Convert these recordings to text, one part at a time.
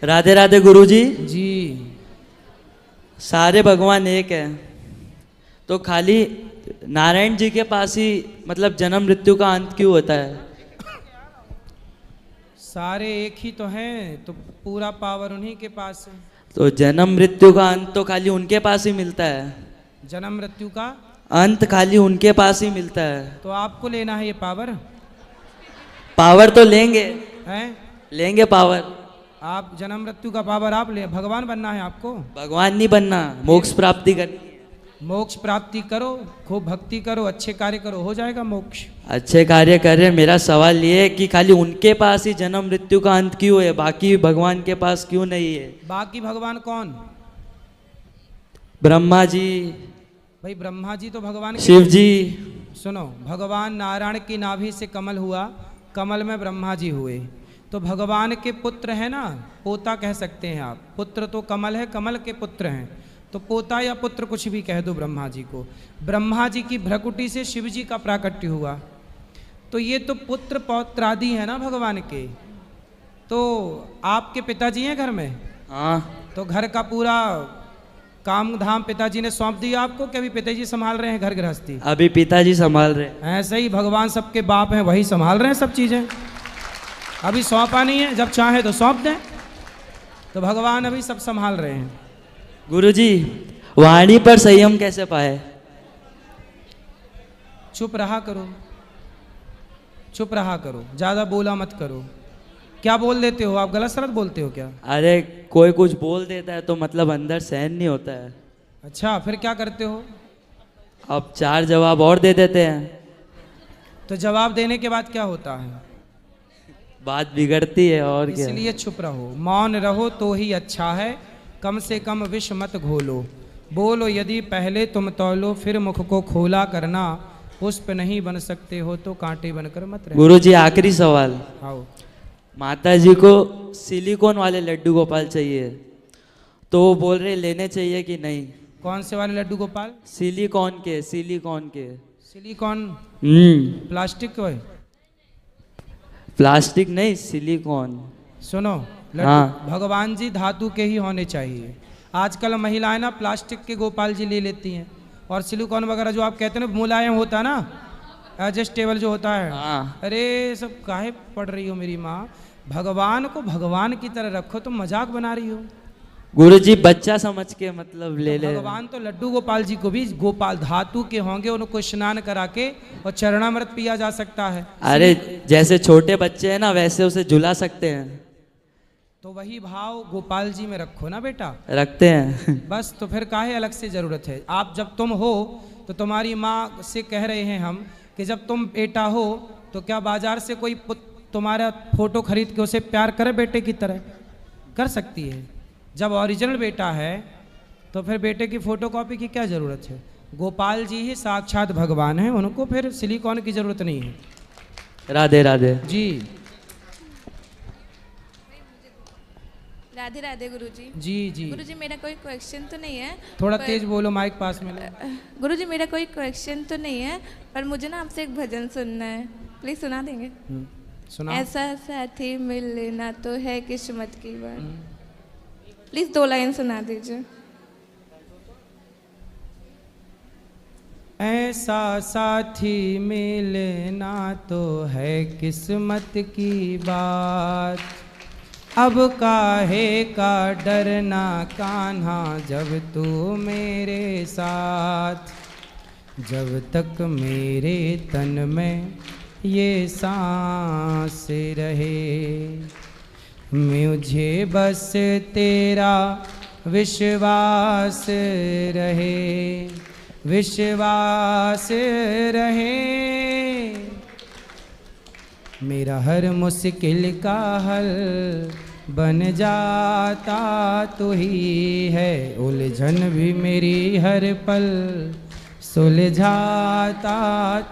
राधे राधे गुरुजी। जी। सारे भगवान एक है, तो खाली नारायण जी के पास ही मतलब जन्म मृत्यु का अंत क्यों होता है? सारे एक ही तो हैं, तो पूरा पावर उन्हीं के पास है। तो जन्म मृत्यु का अंत तो खाली उनके पास ही मिलता है। जन्म मृत्यु का अंत खाली उनके पास ही मिलता है। तो आपको लेना है ये पावर। पावर तो लेंगे, हैं? लेंगे पावर। आप जन्म मृत्यु का पावर आप ले, भगवान बनना है आपको। भगवान नहीं बनना, मोक्ष प्राप्ति करनी है। मोक्ष प्राप्ति करो, खूब भक्ति करो, अच्छे कार्य करो, हो जाएगा मोक्ष। अच्छे कार्य कर रहे। मेरा सवाल ये है कि खाली उनके पास ही जन्म मृत्यु का अंत क्यों है, बाकी भगवान के पास क्यों नहीं है? बाकी भगवान कौन? ब्रह्मा जी, भाई ब्रह्मा जी तो भगवान के। शिव जी। सुनो, भगवान नारायण की नाभि से कमल हुआ, कमल में ब्रह्मा जी हुए, तो भगवान के पुत्र है ना, पोता कह सकते हैं आप। पुत्र तो कमल है, कमल के पुत्र हैं, तो पोता या पुत्र कुछ भी कह दो ब्रह्मा जी को। ब्रह्मा जी की भ्रकुटी से शिव जी का प्राकट्य हुआ, तो ये तो पुत्र पौत्र आदि है ना भगवान के। तो आपके पिताजी हैं घर में? हाँ। तो घर का पूरा काम धाम पिताजी ने सौंप दिया आपको कि अभी पिताजी संभाल रहे हैं घर गृहस्थी? अभी पिताजी संभाल रहे हैं। ऐसे ही भगवान सबके बाप हैं, वही संभाल रहे हैं सब चीजें। अभी सौंपा नहीं है, जब चाहे तो सौंप दें। तो भगवान अभी सब संभाल रहे हैं। गुरुजी, वाणी पर संयम कैसे पाए? चुप रहा करो, चुप रहा करो, ज्यादा बोला मत करो। क्या बोल देते हो आप? गलत सलत बोलते हो क्या? अरे कोई कुछ बोल देता है तो मतलब अंदर सहन नहीं होता है। अच्छा, फिर क्या करते हो? अब 4 जवाब और दे देते हैं। तो जवाब देने के बाद क्या होता है? बात बिगड़ती है और क्या। इसलिए चुप रहो, मौन रहो तो ही अच्छा है। कम से कम विष मत घोलो, बोलो यदि पहले तुम तौलो, फिर मुख को खोला करना। पुष्प नहीं बन सकते हो तो कांटे बनकर मत रहना। गुरुजी, आखिरी सवाल। आओ। माता जी को सिलिकॉन वाले लड्डू गोपाल चाहिए, तो वो बोल रहे लेने चाहिए कि नहीं? कौन से वाले लड्डू गोपाल? सिलिकॉन के, सिलिकॉन के। सिलिकॉन? प्लास्टिक के? प्लास्टिक नहीं, सिलिकॉन। सुनो, हाँ। भगवान जी धातु के ही होने चाहिए। आजकल महिलाएं ना प्लास्टिक के गोपाल जी ले लेती हैं, और सिलिकॉन वगैरह जो आप कहते हैं ना मुलायम होता है ना, एडजस्टेबल जो होता है। हाँ। अरे सब काहे पढ़ रही हो मेरी माँ? भगवान को भगवान की तरह रखो, तुम मजाक बना रही हो। गुरुजी, बच्चा समझ के मतलब ले ले। भगवान तो लड्डू गोपाल जी को भी गोपाल धातु के होंगे, उनको स्नान करा के और चरणामृत पिया जा सकता है। अरे जैसे छोटे बच्चे हैं ना, वैसे उसे झुला सकते हैं। तो वही भाव गोपाल जी में रखो ना बेटा। रखते हैं। बस, तो फिर काहे अलग से जरूरत है? आप जब तुम हो तो तुम्हारी माँ से कह रहे हैं हम कि जब तुम बेटा हो तो क्या बाजार से कोई तुम्हारा फोटो खरीद के उसे प्यार करे बेटे की तरह? कर सकती है। जब ओरिजिनल बेटा है तो फिर बेटे की फोटो कॉपी की क्या जरूरत है? गोपाल जी ही साक्षात भगवान हैं, उनको फिर सिलिकॉन की जरूरत नहीं है। राधे राधे जी। राधे राधे गुरुजी। जी जी। गुरुजी, मेरा कोई क्वेश्चन तो नहीं है। थोड़ा तेज बोलो, माइक पास में लो। गुरुजी, मेरा कोई क्वेश्चन तो नहीं है, पर मुझे ना आपसे एक भजन सुनना है, प्लीज सुना देंगे? सुना। ऐसा साथी मिलना तो है किस्मत की बात। प्लीज 2 लाइन सुना दीजिए। ऐसा साथी मिलना तो है किस्मत की बात, अब काहे का डरना कान्हा जब तू मेरे साथ। जब तक मेरे तन में ये सांस रहे, मुझे बस तेरा विश्वास रहे, विश्वास रहे। मेरा हर मुश्किल का हल बन जाता तू ही है, उलझन भी मेरी हर पल सुलझाता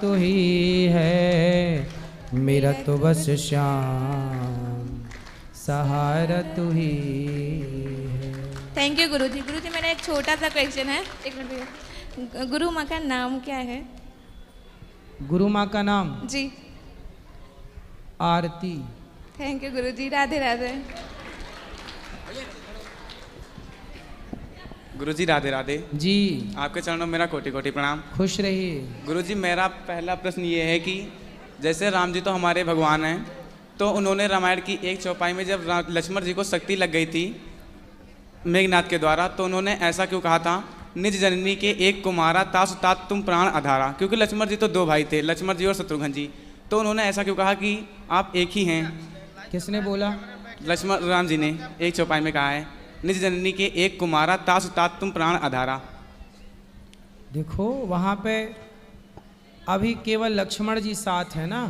तू ही है। मेरा तो बस श्याम सहारा तू ही है। थैंक यू गुरुजी। गुरुजी, मेरा एक छोटा सा क्वेश्चन है, एक मिनट भैया। गुरु माँ का नाम क्या है? गुरु माँ का नाम? जी। आरती। थैंक यू गुरुजी। राधे राधे। गुरुजी राधे राधे। जी आपके चरणों में मेरा कोटि कोटि प्रणाम। खुश रहिए। गुरुजी मेरा पहला प्रश्न ये है कि जैसे राम जी तो हमारे भगवान हैं, तो उन्होंने रामायण की एक चौपाई में जब लक्ष्मण जी को शक्ति लग गई थी मेघनाथ के द्वारा, तो उन्होंने ऐसा क्यों कहा था, निज जननी के एक कुमारा तासु तात तुम प्राण आधारा, क्योंकि लक्ष्मण जी तो दो भाई थे, लक्ष्मण जी और शत्रुघ्न जी, तो उन्होंने ऐसा क्यों कहा कि आप एक ही हैं? किसने बोला? लक्ष्मण राम जी ने एक चौपाई में कहा है, निज जननी के एक कुमारा तासु तात तुम प्राण आधारा। देखो वहाँ पे अभी केवल लक्ष्मण जी साथ है ना,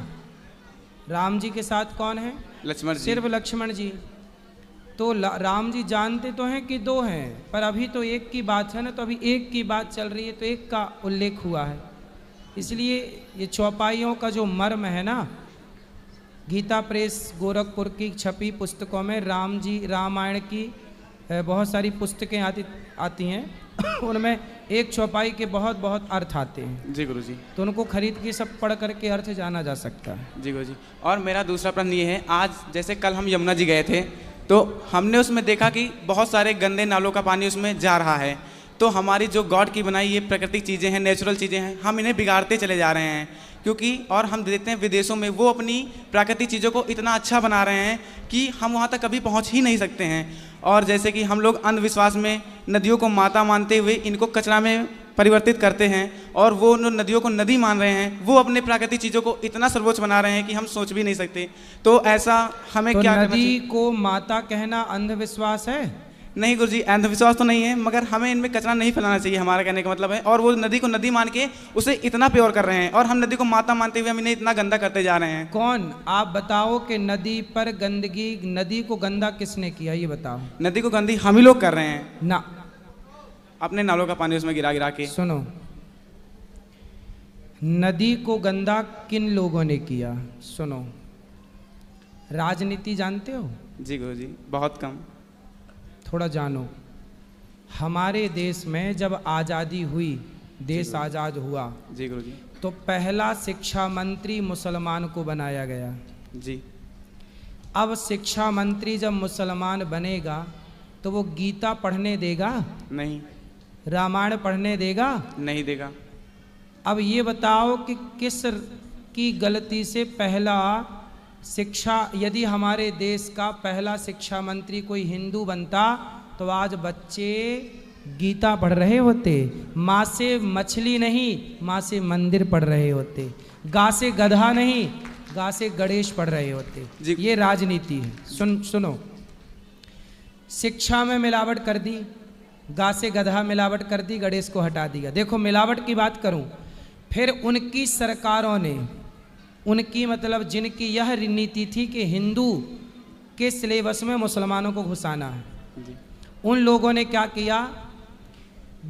राम जी के साथ कौन है? लक्ष्मण जी। सिर्फ लक्ष्मण जी। तो राम जी जानते तो हैं कि दो हैं, पर अभी तो एक की बात है ना, तो अभी एक की बात चल रही है, तो एक का उल्लेख हुआ है। इसलिए ये चौपाइयों का जो मर्म है ना, गीता प्रेस गोरखपुर की छपी पुस्तकों में राम जी रामायण की बहुत सारी पुस्तकें आती हैं उनमें एक चौपाई के बहुत बहुत अर्थ आते हैं। जी गुरुजी। तो उनको खरीद के सब पढ़ करके अर्थ जाना जा सकता है। जी गुरुजी। और मेरा दूसरा प्रश्न ये है, आज जैसे कल हम यमुना जी गए थे, तो हमने उसमें देखा कि बहुत सारे गंदे नालों का पानी उसमें जा रहा है, तो हमारी जो गॉड की बनाई ये प्राकृतिक चीज़ें हैं, नेचुरल चीज़ें हैं, हम इन्हें बिगाड़ते चले जा रहे हैं। क्योंकि और हम देखते हैं विदेशों में वो अपनी प्राकृतिक चीज़ों को इतना अच्छा बना रहे हैं कि हम वहाँ तक कभी पहुँच ही नहीं सकते हैं। और जैसे कि हम लोग अंधविश्वास में नदियों को माता मानते हुए इनको कचरा में परिवर्तित करते हैं, और वो नदियों को नदी मान रहे हैं, वो अपने प्राकृतिक चीज़ों को इतना सर्वोच्च बना रहे हैं कि हम सोच भी नहीं सकते। तो ऐसा हमें तो क्या करना नदी चाहिए? को माता कहना अंधविश्वास है? नहीं गुरुजी, अंधविश्वास तो नहीं है, मगर हमें इनमें कचरा नहीं फैलाना चाहिए, हमारा कहने का मतलब है। और वो नदी को नदी मान के उसे इतना प्योर कर रहे हैं, और हम नदी को माता मानते हुए हम इन्हें इतना गंदा करते जा रहे हैं। कौन? आप बताओ कि नदी पर गंदगी, नदी को गंदा किसने किया, ये बताओ। नदी को गंदी हम ही लोग कर रहे हैं ना, अपने नालों का पानी उसमें गिरा गिरा के। सुनो, नदी को गंदा किन लोगों ने किया? सुनो, राजनीति जानते हो? जी गुरुजी, बहुत कम। थोड़ा जानो। हमारे देश में जब आज़ादी हुई, देश आज़ाद हुआ, जी गुरुजी। तो पहला शिक्षा मंत्री मुसलमान को बनाया गया। जी। अब शिक्षा मंत्री जब मुसलमान बनेगा तो वो गीता पढ़ने देगा? नहीं। रामायण पढ़ने देगा? नहीं देगा। अब ये बताओ कि किस की गलती से पहला शिक्षा, यदि हमारे देश का पहला शिक्षा मंत्री कोई हिंदू बनता तो आज बच्चे गीता पढ़ रहे होते, माँ से मछली नहीं माँ से मंदिर पढ़ रहे होते, गा से गधा नहीं गा से गणेश पढ़ रहे होते। ये राजनीति है। सुनो, शिक्षा में मिलावट कर दी, गा से गधा मिलावट कर दी, गणेश को हटा दिया। देखो मिलावट की बात करूं, फिर उनकी सरकारों ने, उनकी मतलब जिनकी यह नीति थी कि हिंदू के सिलेबस में मुसलमानों को घुसाना है, उन लोगों ने क्या किया,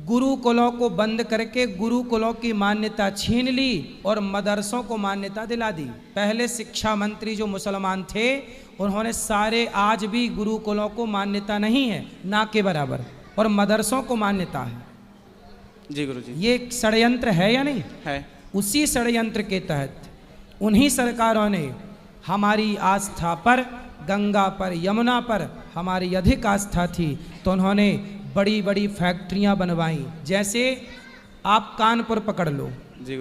गुरुकुलों को बंद करके गुरुकुलों की मान्यता छीन ली और मदरसों को मान्यता दिला दी। पहले शिक्षा मंत्री जो मुसलमान थे उन्होंने सारे, आज भी गुरुकुलों को मान्यता नहीं है ना के बराबर, और मदरसों को मान्यता है। जी गुरुजी। ये एक षड्यंत्र है या नहीं है? उसी षड्यंत्र के तहत उन्हीं सरकारों ने हमारी आस्था पर, गंगा पर, यमुना पर हमारी अधिक आस्था थी, तो उन्होंने बड़ी बड़ी फैक्ट्रियां बनवाई। जैसे आप कानपुर पकड़ लो,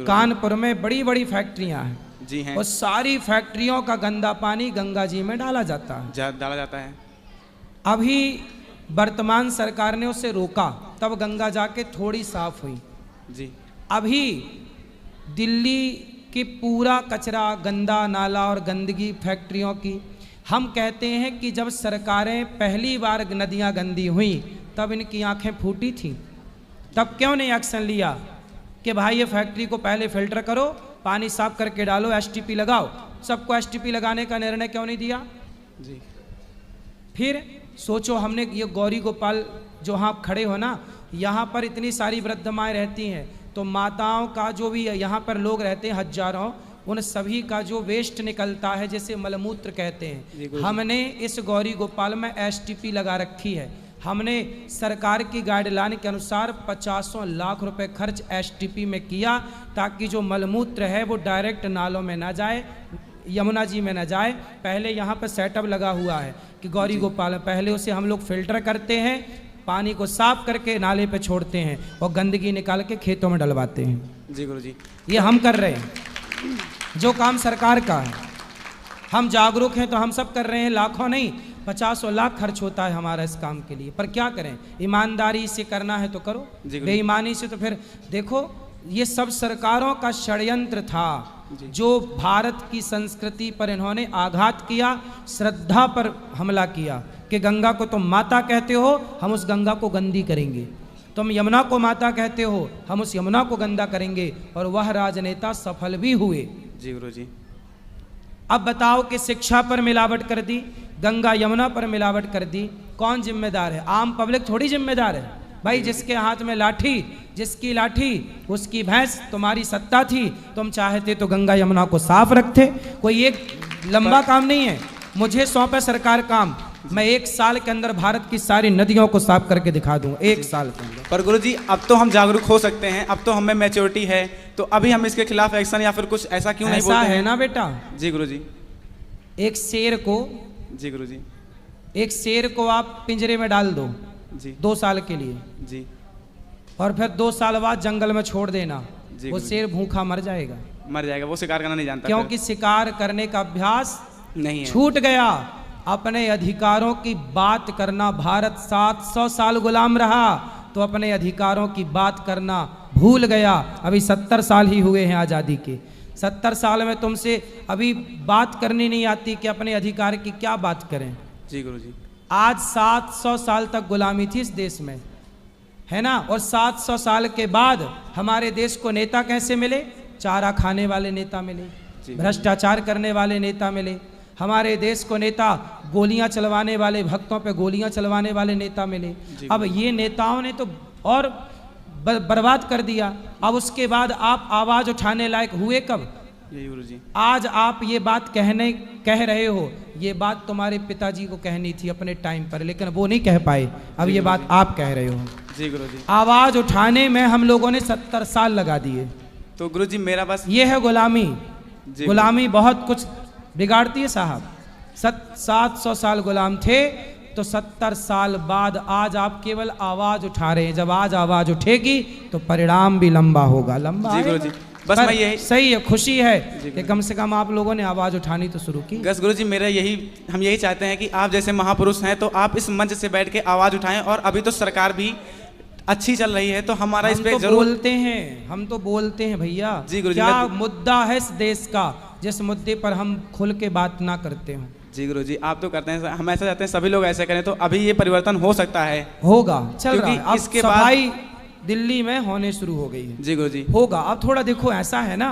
कानपुर में बड़ी बड़ी फैक्ट्रियां हैं। जी हैं। और सारी फैक्ट्रियों का गंदा पानी गंगा जी में डाला जाता है। डाला जाता है। अभी वर्तमान सरकार ने उसे रोका, तब गंगा जाके थोड़ी साफ हुई। जी। अभी दिल्ली कि पूरा कचरा, गंदा नाला और गंदगी फैक्ट्रियों की, हम कहते हैं कि जब सरकारें पहली बार नदियां गंदी हुई तब इनकी आंखें फूटी थी, तब क्यों नहीं एक्शन लिया कि भाई ये फैक्ट्री को पहले फिल्टर करो, पानी साफ करके डालो, एसटीपी लगाओ। सबको एसटीपी लगाने का निर्णय क्यों नहीं दिया? जी। फिर सोचो, हमने ये गौरी गोपाल जो आप खड़े हो ना, यहाँ पर इतनी सारी वृद्ध माएँ रहती हैं, तो माताओं का जो भी यहाँ पर लोग रहते हैं हजारों, उन सभी का जो वेस्ट निकलता है जैसे मलमूत्र कहते हैं, हमने इस गौरी गोपाल में एसटीपी लगा रखी है। हमने सरकार की गाइडलाइन के अनुसार 50 लाख रुपए खर्च एसटीपी में किया, ताकि जो मलमूत्र है वो डायरेक्ट नालों में ना जाए, यमुना जी में ना जाए। पहले यहाँ पर सेटअप लगा हुआ है कि गौरी गोपाल, पहले उसे हम लोग फिल्टर करते हैं पानी को साफ करके नाले पे छोड़ते हैं और गंदगी निकाल के खेतों में डलवाते हैं। जी गुरुजी। ये हम कर रहे हैं, जो काम सरकार का है। हम जागरूक हैं तो हम सब कर रहे हैं, लाखों नहीं 50 लाख खर्च होता है हमारा इस काम के लिए, पर क्या करें, ईमानदारी से करना है तो करो, बेईमानी से तो फिर देखो ये सब सरकारों का षड्यंत्र था, जो भारत की संस्कृति पर इन्होंने आघात किया, श्रद्धा पर हमला किया कि गंगा को तुम माता कहते हो, हम उस गंगा को गंदी करेंगे, तुम यमुना को माता कहते हो, हम उस यमुना को गंदा करेंगे, और वह राजनेता सफल भी हुए। जी गुरुजी। अब बताओ कि शिक्षा पर मिलावट कर दी, गंगा यमुना पर मिलावट कर दी, कौन जिम्मेदार है? आम पब्लिक थोड़ी जिम्मेदार है भाई। जिसके हाथ में लाठी, जिसकी लाठी उसकी भैंस, तुम्हारी सत्ता थी, तुम चाहते तो गंगा यमुना को साफ रखते। कोई एक लंबा काम नहीं है, मुझे सौंपे सरकार काम, मैं 1 साल के अंदर भारत की सारी नदियों को साफ करके दिखा दूंगा, 1 साल के अंदर। पर गुरुजी अब तो हम जागरूक हो सकते हैं, अब तो हमें मैच्योरिटी है, तो अभी हम इसके खिलाफ एक्शन या फिर कुछ ऐसा क्यों नहीं बोलते हैं? ऐसा है ना बेटा। जी गुरुजी। एक शेर को, जी गुरुजी। एक शेर को आप पिंजरे में डाल दो जी 2 साल के लिए, जी, और फिर 2 साल बाद जंगल में छोड़ देना, जी वो गुरुजी। शेर भूखा मर जाएगा, मर जाएगा, वो शिकार करना नहीं जानता क्योंकि शिकार करने का अभ्यास नहीं है। छूट गया। अपने अधिकारों की बात करना, भारत 700 साल गुलाम रहा तो अपने अधिकारों की बात करना भूल गया। अभी 70 साल ही हुए हैं आज़ादी के, 70 साल में तुमसे अभी बात करनी नहीं आती कि अपने अधिकार की क्या बात करें। जी गुरुजी। आज 700 साल तक गुलामी थी इस देश में, है ना, और 700 साल के बाद हमारे देश को नेता कैसे मिले? चारा खाने वाले नेता मिले, भ्रष्टाचार करने वाले नेता मिले। हमारे देश को नेता गोलियां चलवाने वाले, भक्तों पे गोलियां चलवाने वाले नेता मिले। अब ये नेताओं ने तो और बर्बाद कर दिया। अब उसके बाद आप आवाज उठाने लायक हुए कब? यही गुरुजी। आज आप ये बात कह रहे हो, ये बात तुम्हारे पिताजी को कहनी थी अपने टाइम पर, लेकिन वो नहीं कह पाए, अब ये बात आप कह रहे हो। जी गुरुजी। आवाज उठाने में हम लोगों ने 70 साल लगा दिए। तो गुरुजी मेरा बस ये है गुलामी। गुलामी बहुत कुछ बिगाड़ती है साहब। 700 साल गुलाम थे तो 70 साल बाद आज आप केवल आवाज उठा रहे हैं। जब आज आवाज उठेगी तो परिणाम भी लंबा होगा, लंबा। जी गुरुजी। बस मैं यही, सही है, खुशी है कि कम से कम आप लोगों ने आवाज उठानी तो शुरू की। बस गुरुजी मेरा यही, हम यही चाहते हैं कि आप जैसे महापुरुष हैं तो आप इस मंच से बैठ के आवाज उठाएं। और अभी तो सरकार भी अच्छी चल रही है तो हमारा इस पे तो जरूर बोलते हैं, हम तो बोलते हैं भैया। जी गुरुजी। क्या मुद्दा है इस देश का जिस मुद्दे पर हम खुल के बात ना करते हो? जी गुरुजी आप तो करते हैं, हम ऐसा चाहते हैं सभी लोग ऐसे करें तो अभी ये परिवर्तन हो सकता है। होगा, चल रहा है। अब इसके सफाई दिल्ली में होने शुरू हो गई है। जी गुरुजी। होगा। अब थोड़ा देखो, ऐसा है ना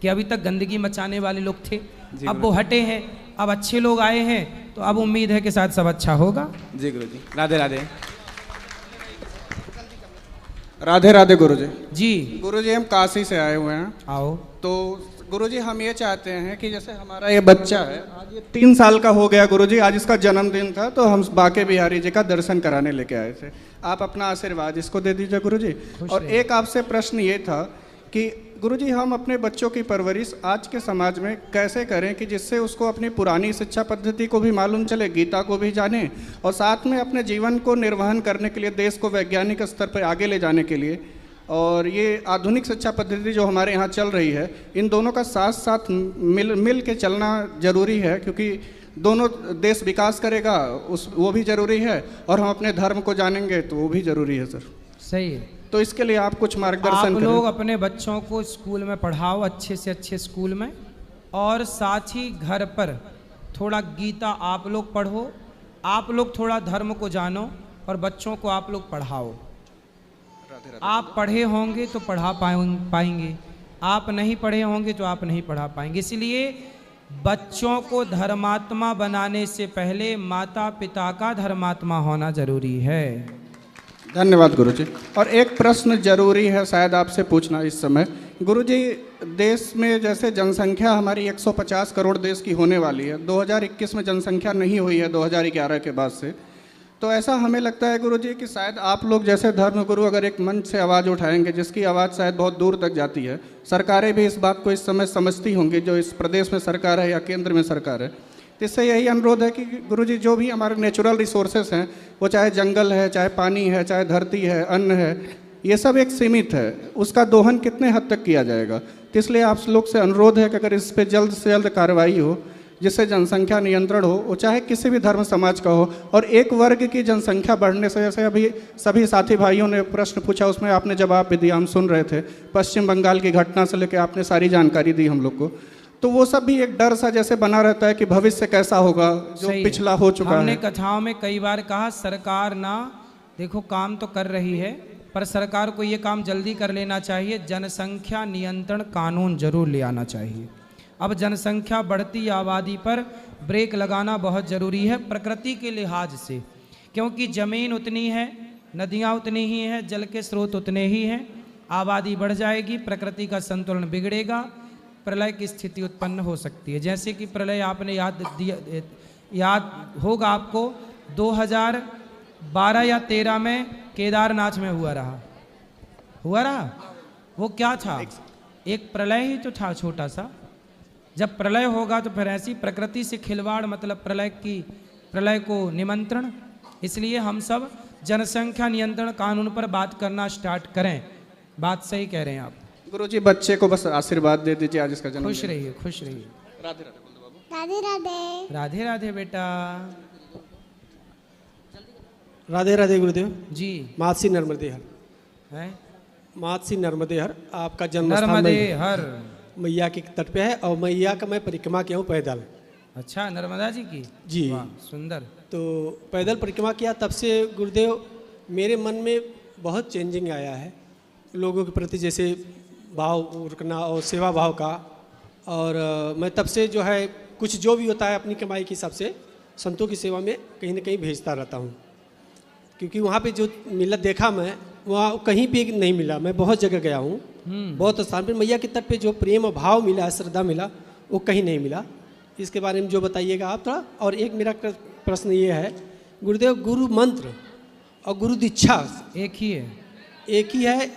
कि अभी तक गंदगी मचाने वाले लोग थे, अब वो हटे हैं, अब अच्छे लोग आए हैं, तो अब उम्मीद है कि शायद सब अच्छा होगा। जी गुरुजी। राधे राधे। राधे राधे गुरुजी। जी गुरुजी हम काशी से आए हुए हैं। आओ। तो गुरुजी हम ये चाहते हैं कि जैसे हमारा ये बच्चा है, आज ये 3 साल का हो गया गुरुजी, आज इसका जन्मदिन था तो हम बांके बिहारी जी का दर्शन कराने लेके आए थे। आप अपना आशीर्वाद इसको दे दीजिए गुरुजी। और एक आपसे प्रश्न ये था कि गुरुजी हम अपने बच्चों की परवरिश आज के समाज में कैसे करें कि जिससे उसको अपनी पुरानी शिक्षा पद्धति को भी मालूम चले, गीता को भी जाने, और साथ में अपने जीवन को निर्वहन करने के लिए, देश को वैज्ञानिक स्तर पर आगे ले जाने के लिए, और ये आधुनिक शिक्षा पद्धति जो हमारे यहाँ चल रही है, इन दोनों का साथ साथ मिल के चलना जरूरी है, क्योंकि दोनों देश विकास करेगा वो भी जरूरी है, और हम अपने धर्म को जानेंगे तो वो भी जरूरी है सर। सही है। तो इसके लिए आप कुछ मार्गदर्शन आप करें। लोग अपने बच्चों को स्कूल में पढ़ाओ, अच्छे से अच्छे स्कूल में, और साथ ही घर पर थोड़ा गीता आप लोग पढ़ो, आप लोग थोड़ा धर्म को जानो, और बच्चों को आप लोग पढ़ाओ। आप पढ़े होंगे तो पढ़ा पाएंगे, आप नहीं पढ़े होंगे तो आप नहीं पढ़ा पाएंगे। इसलिए बच्चों को धर्मात्मा बनाने से पहले माता पिता का धर्मात्मा होना जरूरी है। धन्यवाद गुरुजी। और एक प्रश्न जरूरी है शायद आपसे पूछना इस समय। गुरुजी, देश में जैसे जनसंख्या हमारी 150 करोड़ देश की होने वाली है, 2021 में जनसंख्या नहीं हुई है 2011 के बाद से, तो ऐसा हमें लगता है गुरुजी कि शायद आप लोग जैसे धर्मगुरु अगर एक मंच से आवाज़ उठाएंगे जिसकी आवाज़ शायद बहुत दूर तक जाती है, सरकारें भी इस बात को इस समय समझती होंगी, जो इस प्रदेश में सरकार है या केंद्र में सरकार है, तो इससे यही अनुरोध है कि गुरुजी जो भी हमारे नेचुरल रिसोर्सेस हैं, वो चाहे जंगल है, चाहे पानी है, चाहे धरती है, अन्न है, ये सब एक सीमित है, उसका दोहन कितने हद तक किया जाएगा। तो इसलिए आप लोग से अनुरोध है कि अगर इस पर जल्द से जल्द कार्रवाई हो जिससे जनसंख्या नियंत्रण हो, वो चाहे किसी भी धर्म समाज का हो। और एक वर्ग की जनसंख्या बढ़ने से, जैसे अभी सभी साथी भाइयों ने प्रश्न पूछा उसमें आपने जवाब भी दिया, हम सुन रहे थे, पश्चिम बंगाल की घटना से लेकर आपने सारी जानकारी दी हम लोग को, तो वो सब भी एक डर सा जैसे बना रहता है कि भविष्य कैसा होगा जो पिछला हो चुका है। हमने कथाओं में कई बार कहा सरकार ना देखो काम तो कर रही है, पर सरकार को ये काम जल्दी कर लेना चाहिए, जनसंख्या नियंत्रण कानून जरूर ले आना चाहिए। अब जनसंख्या बढ़ती आबादी पर ब्रेक लगाना बहुत ज़रूरी है प्रकृति के लिहाज से, क्योंकि ज़मीन उतनी है, नदियाँ उतनी ही हैं, जल के स्रोत उतने ही हैं, आबादी बढ़ जाएगी, प्रकृति का संतुलन बिगड़ेगा, प्रलय की स्थिति उत्पन्न हो सकती है। जैसे कि प्रलय आपने याद होगा आपको 2012 या 13 में केदारनाथ में हुआ रहा। वो क्या था? एक प्रलय ही तो था छोटा सा। जब प्रलय होगा तो फिर ऐसी प्रकृति से खिलवाड़, मतलब प्रलय को निमंत्रण। इसलिए हम सब जनसंख्या नियंत्रण कानून पर बात करना स्टार्ट करें। बात सही कह रहे हैं आप। गुरुजी बच्चे को बस आशीर्वाद दे दीजिए, आज इसका जन्मदिन। खुश रहिए, खुश रहिए। राधे राधे बोल दो बाबू। राधे राधे। राधे राधे बेटा। राधे राधे गुरुदेव जी। मातसी नर्मदे हर है मातसी नर्मदे हर आपका जन्म नर्मदे हर मैया के तट पे है, और मैया का मैं परिक्रमा किया हूँ पैदल। अच्छा, नर्मदा जी की? जी। वाह, सुंदर। तो पैदल परिक्रमा किया, तब से गुरुदेव मेरे मन में बहुत चेंजिंग आया है लोगों के प्रति, जैसे भाव रखना और सेवा भाव का। और मैं तब से जो है कुछ जो भी होता है अपनी कमाई के हिसाब से संतों की सेवा में कहीं ना कहीं भेजता रहता हूँ, क्योंकि वहाँ पे जो मिला देखा मैं, वहाँ कहीं भी नहीं मिला। मैं बहुत जगह गया हूँ, बहुत स्थान पर मैया के तट पे जो प्रेम भाव मिला, श्रद्धा मिला, वो कहीं नहीं मिला। इसके बारे में जो बताइएगा आप थोड़ा। और एक मेरा प्रश्न ये है गुरुदेव, गुरु मंत्र और गुरु दीक्षा एक ही है? एक ही है।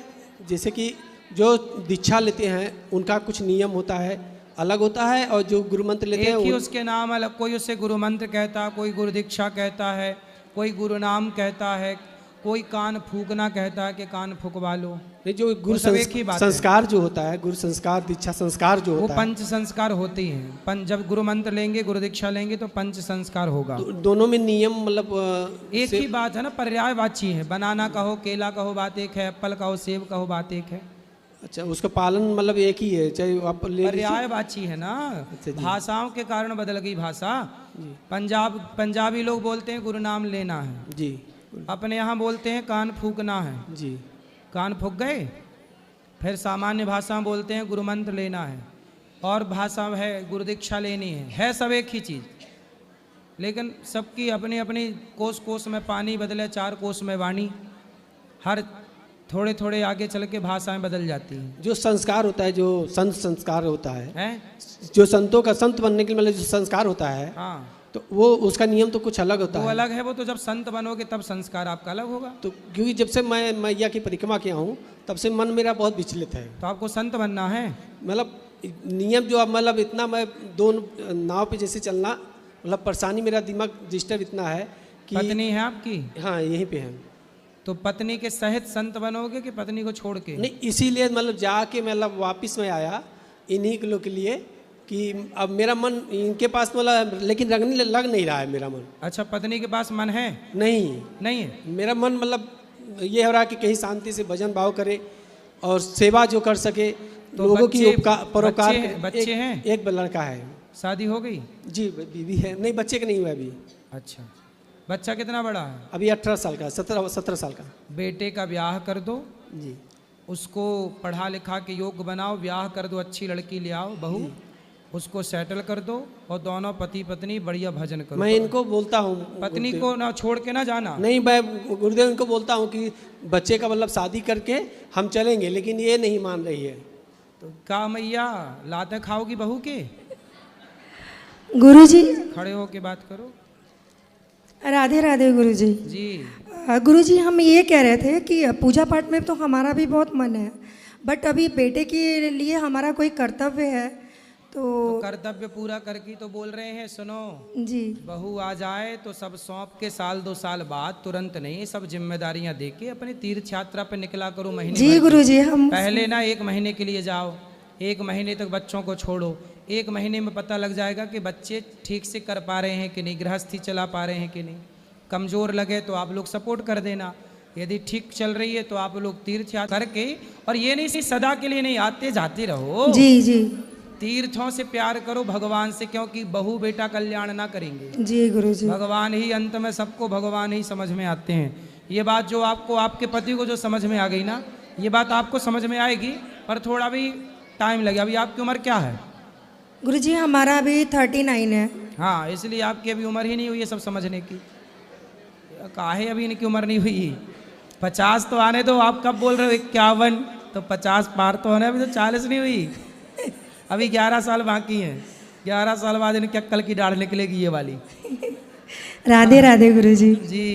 जैसे कि जो दीक्षा लेते हैं उनका कुछ नियम होता है, अलग होता है, और जो गुरु मंत्र लेते हैं एक ही उसके नाम अलग। कोई उसे गुरु मंत्र कहता, कोई गुरु दीक्षा कहता है, कोई गुरु नाम कहता है, कोई कान फूकना कहता है कि कान फूकवा लो। नहीं, जो गुरु संस्कार जो होता है, गुरु संस्कार दीक्षा संस्कार जो होता है, वो पंच संस्कार होते हैं। जब गुरु मंत्र लेंगे, गुरु दीक्षा लेंगे तो पंच संस्कार होगा। दोनों में नियम मतलब एक ही बात है ना, पर्यायवाची है। बनाना कहो, केला कहो, बात एक है, एप्पल कहो, सेब कहो, बात एक है। अच्छा, उसका पालन मतलब एक ही है, चाहे आप ले पर्यायवाची है ना। भाषाओं के कारण बदल गई भाषा। पंजाबी लोग बोलते हैं गुरु नाम लेना है जी, अपने यहाँ बोलते हैं कान फूकना है जी, कान फूक गए। फिर सामान्य भाषा में बोलते हैं गुरु मंत्र लेना है, और भाषा है गुरु दीक्षा लेनी है सब एक ही चीज़, लेकिन सबकी अपनी अपनी कोस कोस में पानी बदले, 4 कोस में वाणी। हर थोड़े थोड़े आगे चल के भाषाएं बदल जाती हैं। जो संस्कार होता है, जो संत संस्कार होता है, जो संतों का संत बनने के लिए मतलब जो संस्कार होता है, हाँ, तो वो उसका नियम तो कुछ अलग होता है। वो अलग है। वो तो जब संत बनोगे तब संस्कार आपका अलग होगा। तो क्योंकि जब से मैं मैया की परिक्रमा किया हूँ तब से मन मेरा बहुत विचलित है। तो आपको संत बनना है। मतलब नियम जो मतलब इतना, मैं 2 नाव पे जैसे चलना, मतलब परेशानी, मेरा दिमाग डिस्टर्ब इतना है कि। पत्नी है आपकी? हाँ, यहीं पे है। तो पत्नी के सहित संत बनोगे कि पत्नी को छोड़ के? नहीं, इसीलिए मतलब जाके मतलब वापस में आया इन्हीं के लोग के लिए कि अब मेरा मन इनके पास मतलब, लेकिन रंगने लग नहीं रहा है मेरा मन। अच्छा, पत्नी के पास मन है? नहीं है। मेरा मन मतलब ये हो रहा है कि कहीं शांति से भजन भाव करे और सेवा जो कर सके, तो लोगों की परोपकार। बच्चे हैं? एक लड़का है। शादी हो गई? जी, बीवी है। नहीं, बच्चे के नहीं हुआ अभी। अच्छा, बच्चा कितना बड़ा है? अभी 18 साल का, 17 साल का। बेटे का ब्याह कर दो जी, उसको पढ़ा लिखा के योग्य बनाओ, ब्याह कर दो, अच्छी लड़की ले आओ, बहू, उसको सेटल कर दो, और दोनों पति पत्नी बढ़िया भजन करो। मैं इनको बोलता हूँ, पत्नी को ना छोड़ के ना जाना। नहीं, मैं गुरुदेव इनको बोलता हूँ कि बच्चे का मतलब शादी करके हम चलेंगे, लेकिन ये नहीं मान रही है। तो क्या मैया लाते खाओगी बहू के? गुरुजी, खड़े हो के बात करो। राधे राधे गुरुजी। जी। गुरुजी, हम ये कह रहे थे कि पूजा पाठ में तो हमारा भी बहुत मन है, बट अभी बेटे के लिए हमारा कोई कर्तव्य है, तो कर्तव्य पूरा करके तो बोल रहे हैं, सुनो जी बहू आ जाए तो सब सौंप के साल 2 साल बाद, तुरंत नहीं, सब जिम्मेदारियां दे के अपने तीर्थ यात्रा पे निकला करो महीने जी भर की। गुरुजी हम पहले ना 1 महीने के लिए जाओ, 1 महीने तक बच्चों को छोड़ो, 1 महीने में पता लग जाएगा कि बच्चे ठीक से कर पा रहे हैं कि नहीं, गृहस्थी चला पा रहे हैं कि नहीं। कमज़ोर लगे तो आप लोग सपोर्ट कर देना, यदि ठीक चल रही है तो आप लोग तीर्थ यात्रा करके, और ये नहीं सदा के लिए नहीं, आते जाते रहो। जी जी तीर्थों से प्यार करो भगवान से, क्योंकि बहू बेटा कल्याण ना करेंगे, जी गुरुजी भगवान ही अंत में, सबको भगवान ही समझ में आते हैं। ये बात जो आपको, आपके पति को जो समझ में आ गई ना, ये बात आपको समझ में आएगी, पर थोड़ा भी टाइम लगे। अभी आपकी उम्र क्या है? गुरुजी हमारा अभी 39 है। हाँ, इसलिए आपकी अभी उम्र ही नहीं हुई है सब समझने की। काहे अभी इनकी उम्र नहीं हुई? 50 तो आने दो, आप कब बोल रहे हो 51? तो 50 पार तो होने, अभी तो 40 नहीं हुई, अभी 11 साल बाकी हैं। 11 साल बाद इनकी अक्कल की दाढ़ निकलेगी ये वाली। राधे राधे गुरुजी। जी।